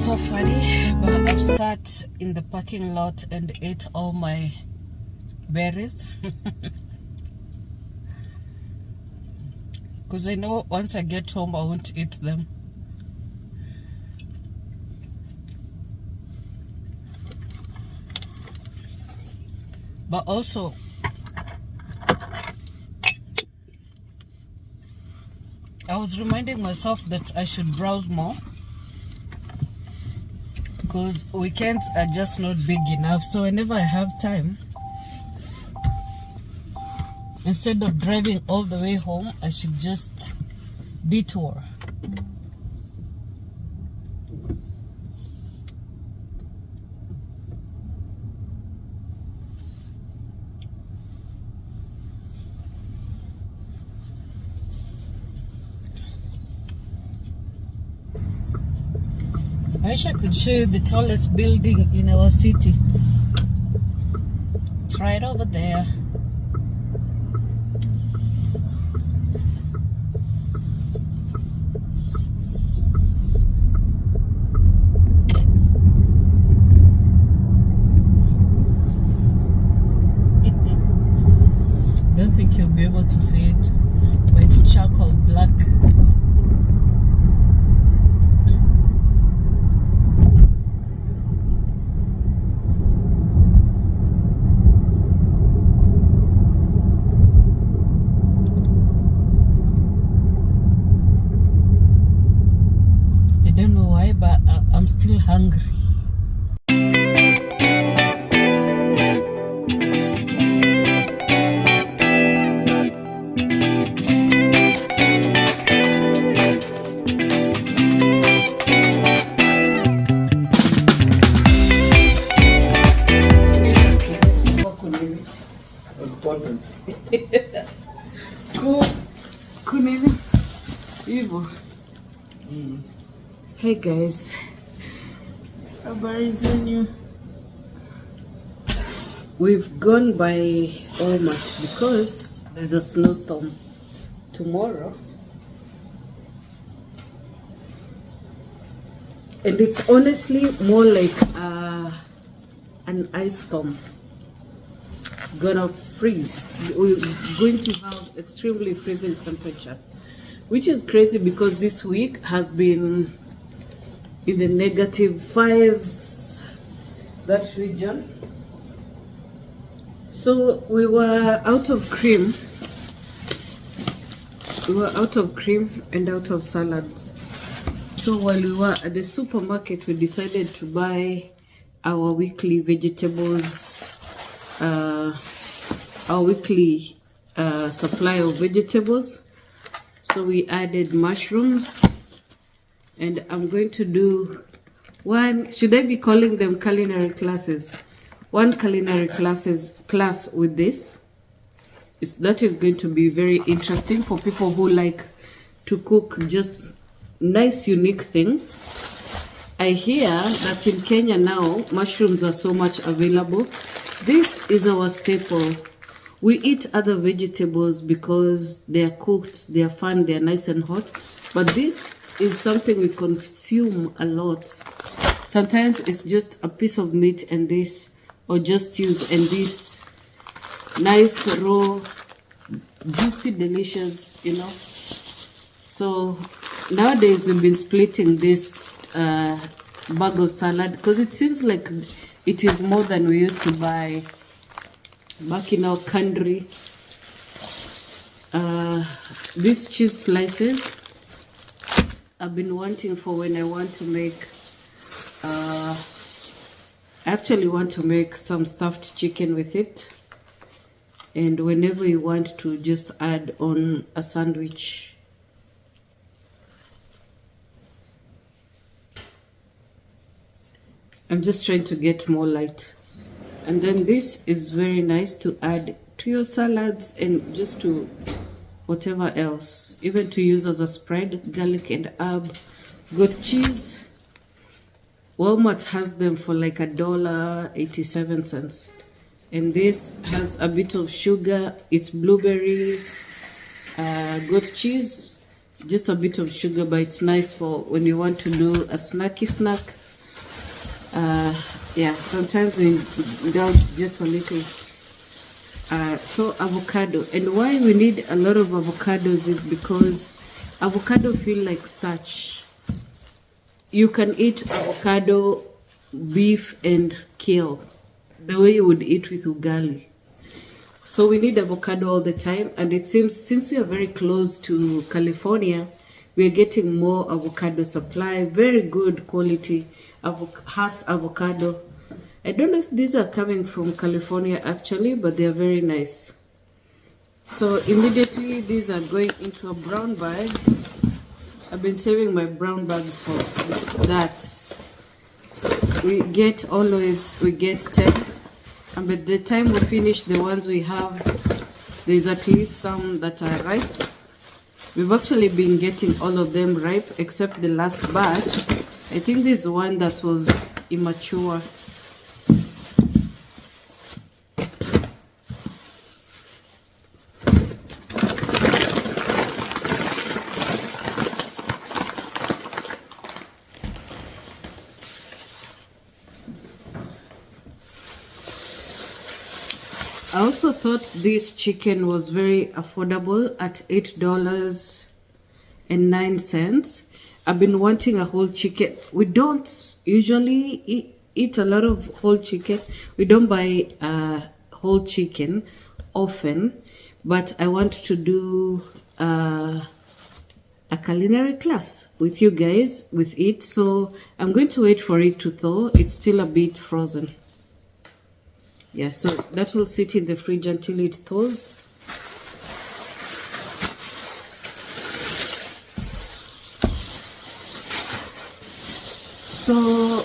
so funny, but I've sat in the parking lot and ate all my berries because I know once I get home I won't eat them. But also I was reminding myself that I should browse more because weekends are just not big enough. So whenever I have time, instead of driving all the way home, I should just detour. I wish I could show you the tallest building in our city. It's right over there. Don't think you'll be able to see it, but it's charcoal black. I don't know why, but I'm still hungry. Hey guys, we've gone by Walmart because there's a snowstorm tomorrow and it's honestly more like an ice storm. It's gonna freeze. We're going to have extremely freezing temperature, which is crazy because this week has been in the -5s, that region. So we were out of cream. We were out of cream and out of salads. So while we were at the supermarket, we decided to buy our weekly vegetables, our weekly supply of vegetables. So we added mushrooms, and I'm going to do one, should I be calling them culinary classes? One culinary class with this. That is going to be very interesting for people who like to cook just nice, unique things. I hear that in Kenya now, mushrooms are so much available. This is our staple. We eat other vegetables because they are cooked, they are fun, they are nice and hot. But this is something we consume a lot. Sometimes it's just a piece of meat and this, or just stews and this nice, raw, juicy, delicious, you know. So nowadays we've been splitting this bag of salad because it seems like it is more than we used to buy back in our country. These cheese slices I've been wanting for when I want to make I actually want to make some stuffed chicken with it, and whenever you want to just add on a sandwich. I'm just trying to get more light. And then this is very nice to add to your salads and just to whatever else, even to use as a spread. Garlic and herb, goat cheese. Walmart has them for like $1.87, and this has a bit of sugar. It's blueberry goat cheese, just a bit of sugar, but it's nice for when you want to do a snacky snack. Yeah, sometimes we don't just a little. So avocado, and why we need a lot of avocados is because avocado feel like starch. You can eat avocado, beef, and kale the way you would eat with ugali. So we need avocado all the time, and it seems since we are very close to California, we are getting more avocado supply. Very good quality Hass avocado. I don't know if these are coming from California actually, but they are very nice. So immediately these are going into a brown bag. I've been saving my brown bags for that. We get 10, and by the time we finish the ones we have, there's at least some that are ripe. We've actually been getting all of them ripe except the last batch. I think there's one that was immature. I also thought this chicken was very affordable at $8.09. I've been wanting a whole chicken. We don't usually eat a lot of whole chicken. We don't buy whole chicken often, but I want to do a culinary class with you guys with it. So I'm going to wait for it to thaw. It's still a bit frozen. Yeah, so that will sit in the fridge until it thaws. So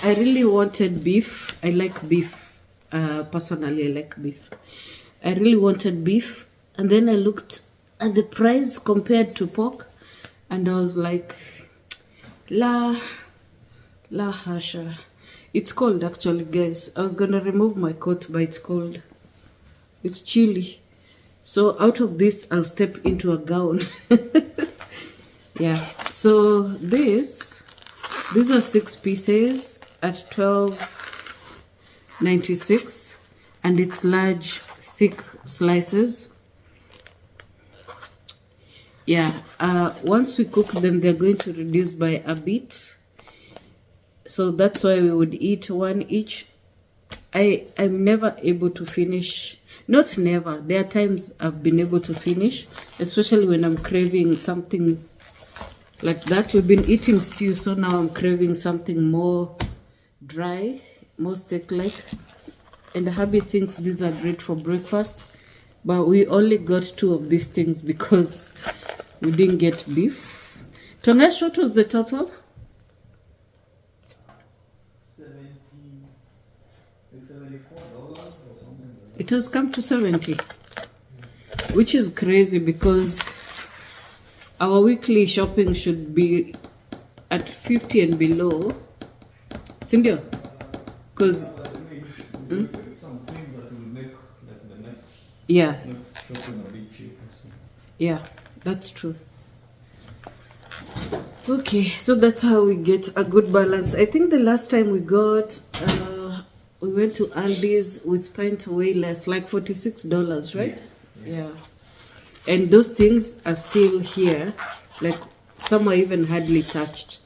I really wanted beef. I like beef. Personally, I like beef. I really wanted beef. And then I looked at the price compared to pork. And I was like, la hasha. It's cold actually, guys. I was gonna remove my coat, but it's cold. It's chilly. So out of this, I'll step into a gown. Yeah. So these are 6 pieces at $12.96, and it's large, thick slices. Yeah. Once we cook them, they're going to reduce by a bit. So that's why we would eat one each. I'm never able to finish. Not never. There are times I've been able to finish, especially when I'm craving something like that. We've been eating stew, so now I'm craving something more dry, more steak-like. And hubby thinks these are great for breakfast, but we only got 2 of these things because we didn't get beef. Tongesh, what was the total? It has come to 70, which is crazy because our weekly shopping should be at 50 and below. Cindy, because some things that will make like the next shopping a bit cheaper. So. Yeah, that's true. Okay, so that's how we get a good balance. I think the last time we got we went to Aldi's, we spent way less, like $46, right? Yeah. And those things are still here, like some are even hardly touched.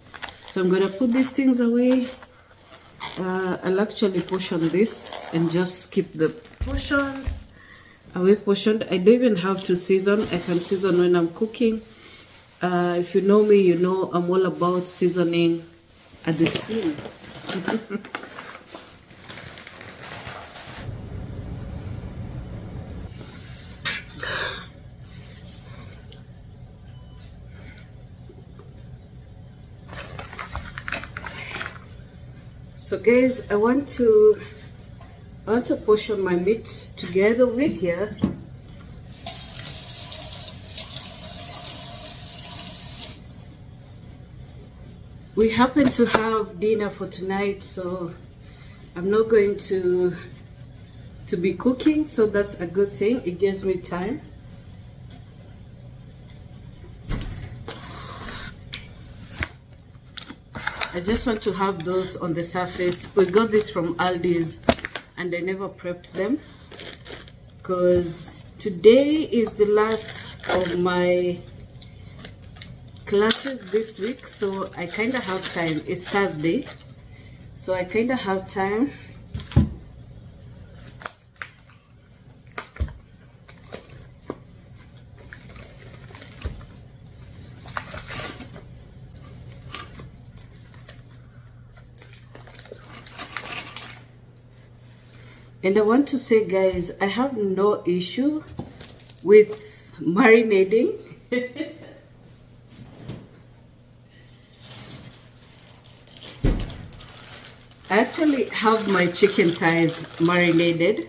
So I'm gonna put these things away. I'll actually portion this and just keep the portioned. I don't even have to season. I can season when I'm cooking. If you know me, you know I'm all about seasoning at the scene. So guys, I want to portion my meat together with here. We happen to have dinner for tonight, so I'm not going to be cooking, so that's a good thing. It gives me time. I just want to have those on the surface. We got this from Aldi's and I never prepped them because today is the last of my classes this week, so I kind of have time. It's Thursday, so I kind of have time. And I want to say, guys, I have no issue with marinating. I actually have my chicken thighs marinated.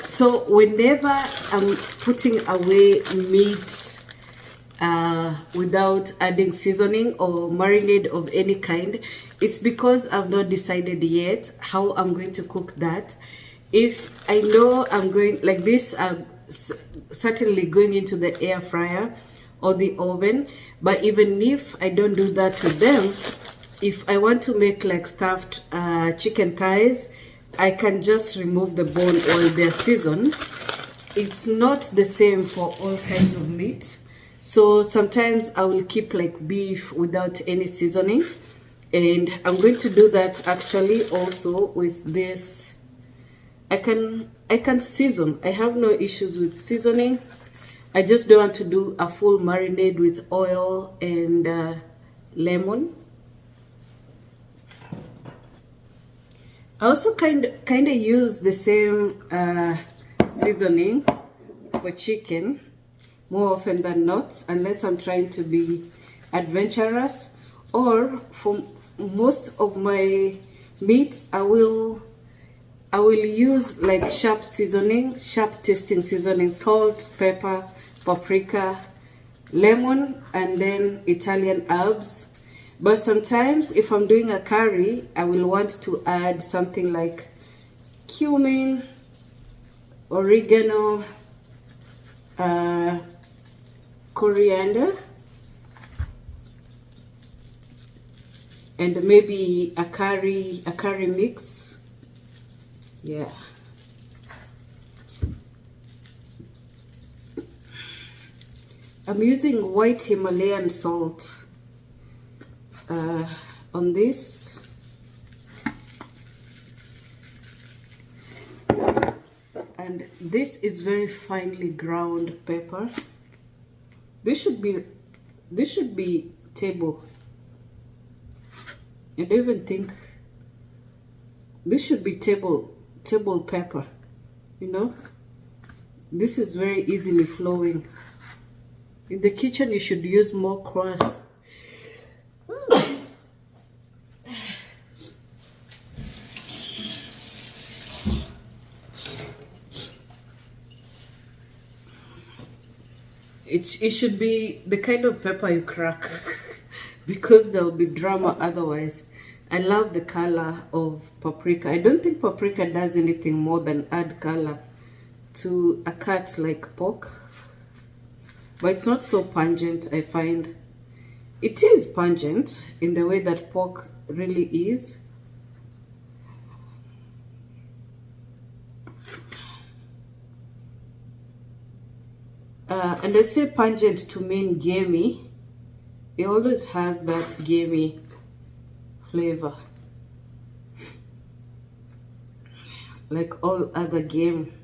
So whenever I'm putting away meat without adding seasoning or marinade of any kind, it's because I've not decided yet how I'm going to cook that. If I know I'm going like this, I'm certainly going into the air fryer or the oven. But even if I don't do that with them, if I want to make like stuffed chicken thighs, I can just remove the bone or they're seasoned. It's not the same for all kinds of meat. So sometimes I will keep like beef without any seasoning. And I'm going to do that actually also with this. I can season. I have no issues with seasoning. I just don't want to do a full marinade with oil and lemon. I also kind of use the same seasoning for chicken more often than not, unless I'm trying to be adventurous. Or for most of my meats, I will use like sharp seasoning, sharp tasting seasoning, salt, pepper, paprika, lemon, and then Italian herbs. But sometimes if I'm doing a curry, I will want to add something like cumin, oregano, coriander, and maybe a curry mix. Yeah. I'm using white Himalayan salt on this. And this is very finely ground pepper. This should be table. I don't even think this should be table pepper, you know. This is very easily flowing. In the kitchen you should use more crust. It should be the kind of pepper you crack because there'll be drama otherwise. I love the color of paprika. I don't think paprika does anything more than add color to a cut like pork. But it's not so pungent, I find. It is pungent in the way that pork really is. And I say pungent to mean gamey. It always has that gamey flavor, like all other game.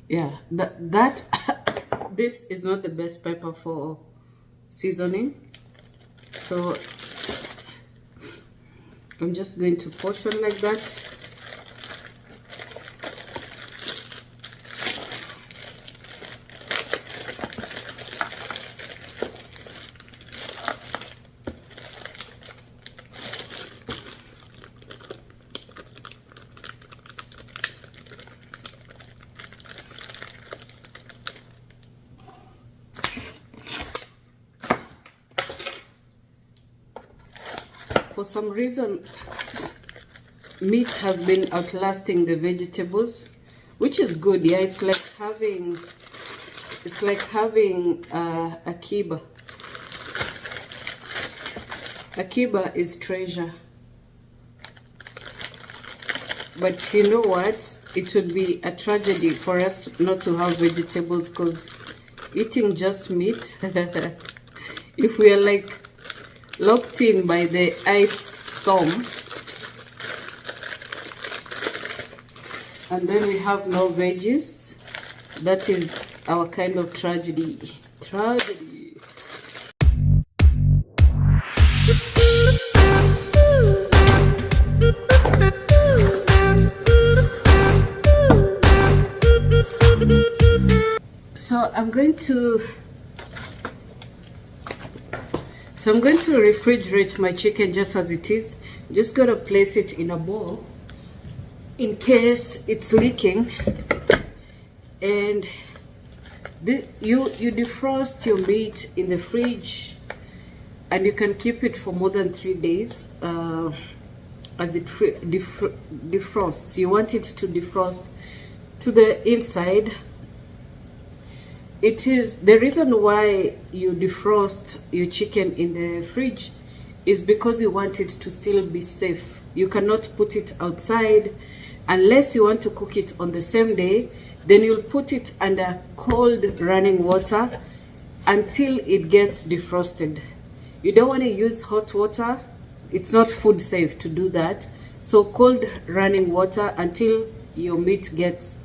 Yeah, this is not the best pepper for seasoning, so I'm just going to portion like that. For some reason, meat has been outlasting the vegetables, which is good. Yeah, it's like having a kiba. A kiba is treasure. But you know what? It would be a tragedy for us not to have vegetables, because eating just meat, if we are like locked in by the ice storm, and then we have no veggies, that is our kind of tragedy. So I'm going to refrigerate my chicken just as it is. Just gotta place it in a bowl in case it's leaking. And you defrost your meat in the fridge, and you can keep it for more than 3 days as it defrosts. You want it to defrost to the inside. It is the reason why you defrost your chicken in the fridge is because you want it to still be safe. You cannot put it outside unless you want to cook it on the same day. Then you'll put it under cold running water until it gets defrosted. You don't want to use hot water. It's not food safe to do that. So cold running water until your meat gets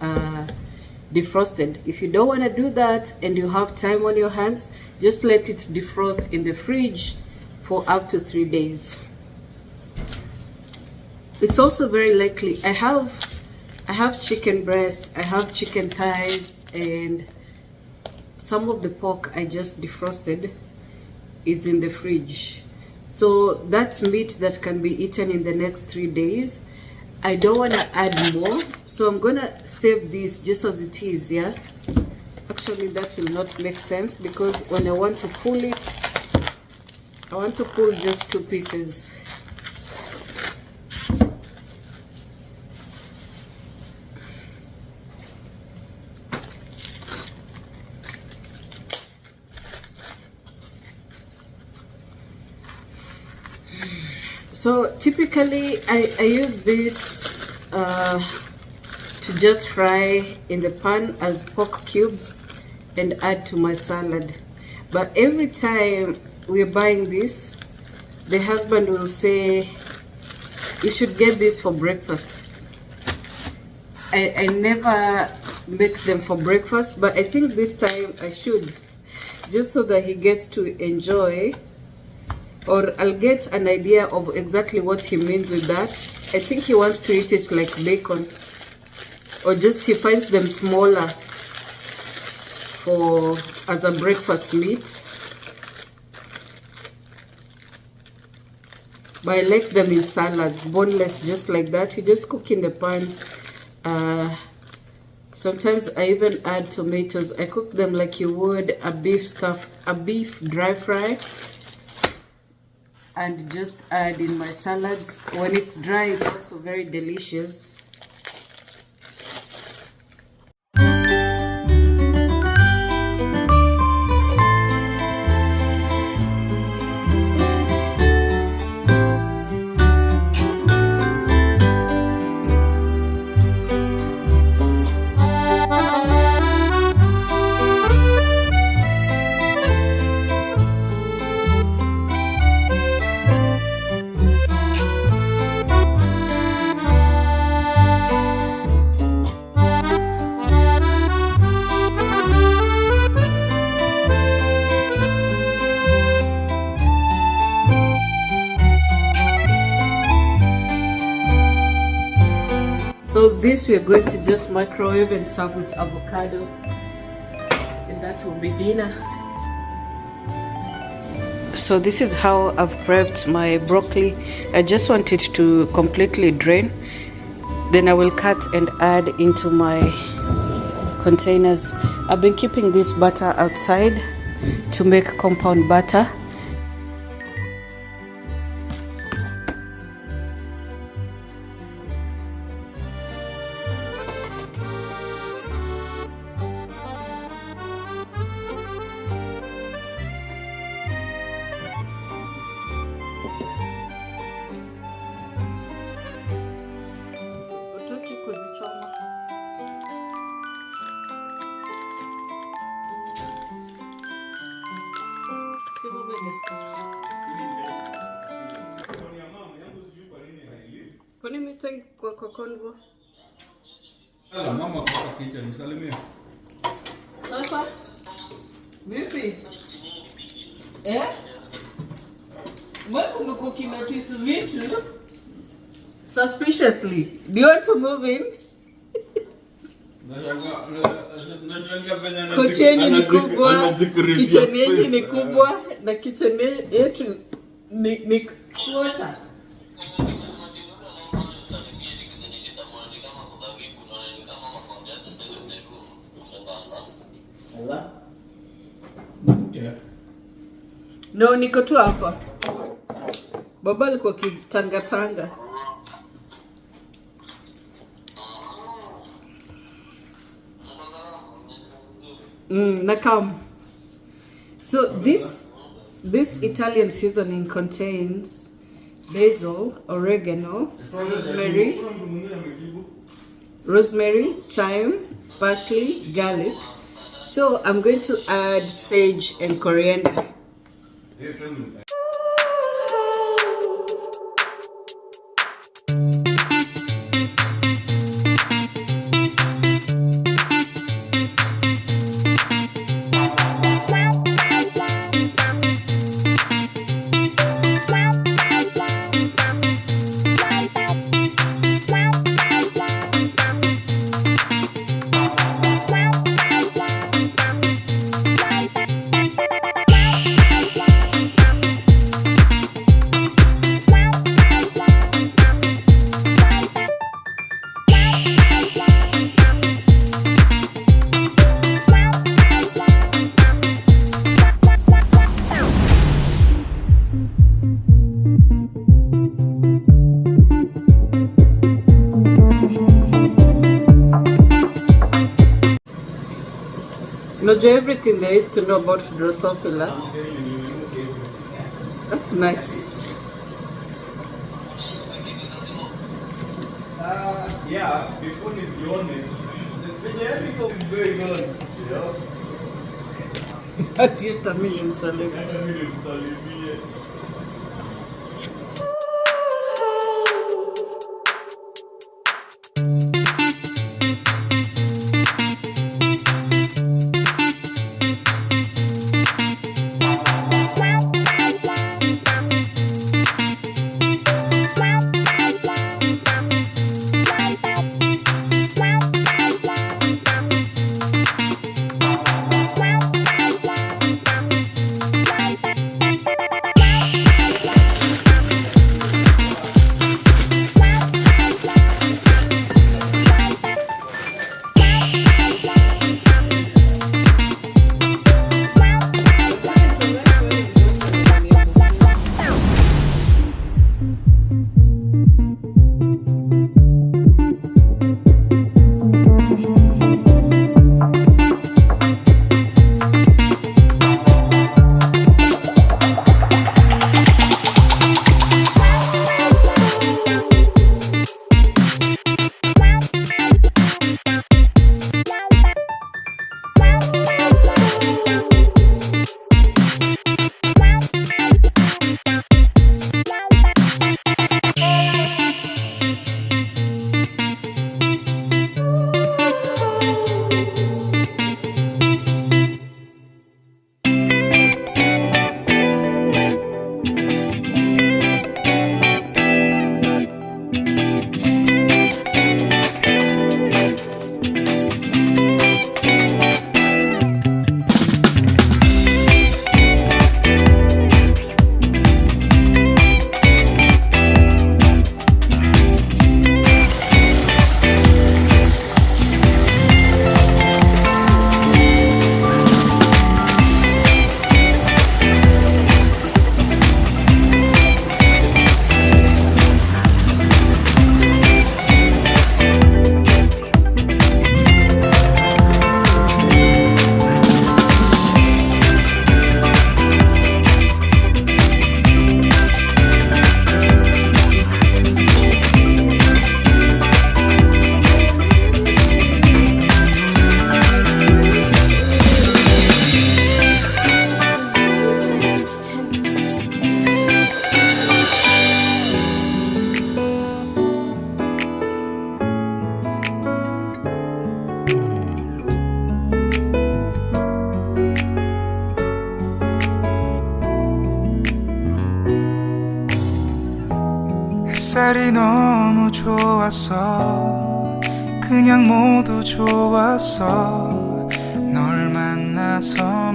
defrosted. If you don't want to do that and you have time on your hands, just let it defrost in the fridge for up to 3 days. It's also very likely I have chicken breast, I have chicken thighs, and some of the pork I just defrosted is in the fridge. So that's meat that can be eaten in the next 3 days. I don't want to add more, so I'm gonna save this just as it is. Yeah, actually that will not make sense, because when I want to pull it, I want to pull just 2 pieces. So typically I use this to just fry in the pan as pork cubes and add to my salad. But every time we're buying this, the husband will say, you should get this for breakfast. I never make them for breakfast, but I think this time I should, just so that he gets to enjoy, or I'll get an idea of exactly what he means with that. I think he wants to eat it like bacon, or just he finds them smaller as a breakfast meat. But I like them in salad, boneless, just like that. You just cook in the pan. Sometimes I even add tomatoes. I cook them like you would a beef dry fry, and just add in my salads. When it's dry, it's also very delicious. So this we are going to just microwave and serve with avocado, and that will be dinner. So this is how I've prepped my broccoli. I just want it to completely drain. Then I will cut and add into my containers. I've been keeping this butter outside to make compound butter. Kwani mistake kwa convo? Mama kwa kitchen msalimia. Sasa vipi? Wewe kumekuwa ukinotice vitu suspiciously. Do you want to move in? Kocheni ni kubwa, kitchen yenyu ni kubwa na kitchen yetu ni quarter. No, niko tu hapa. Baba alikuwa kitanga. Nakam. So this Italian seasoning contains basil, oregano, rosemary, thyme, parsley, garlic. So I'm going to add sage and coriander. Know everything there is to know about Drosophila. That's nice. Yeah, before it's yawning. The episode is going on. Ati hata mimi nimsalimia. 햇살이 너무 좋았어 그냥 모두 좋았어 널 만나서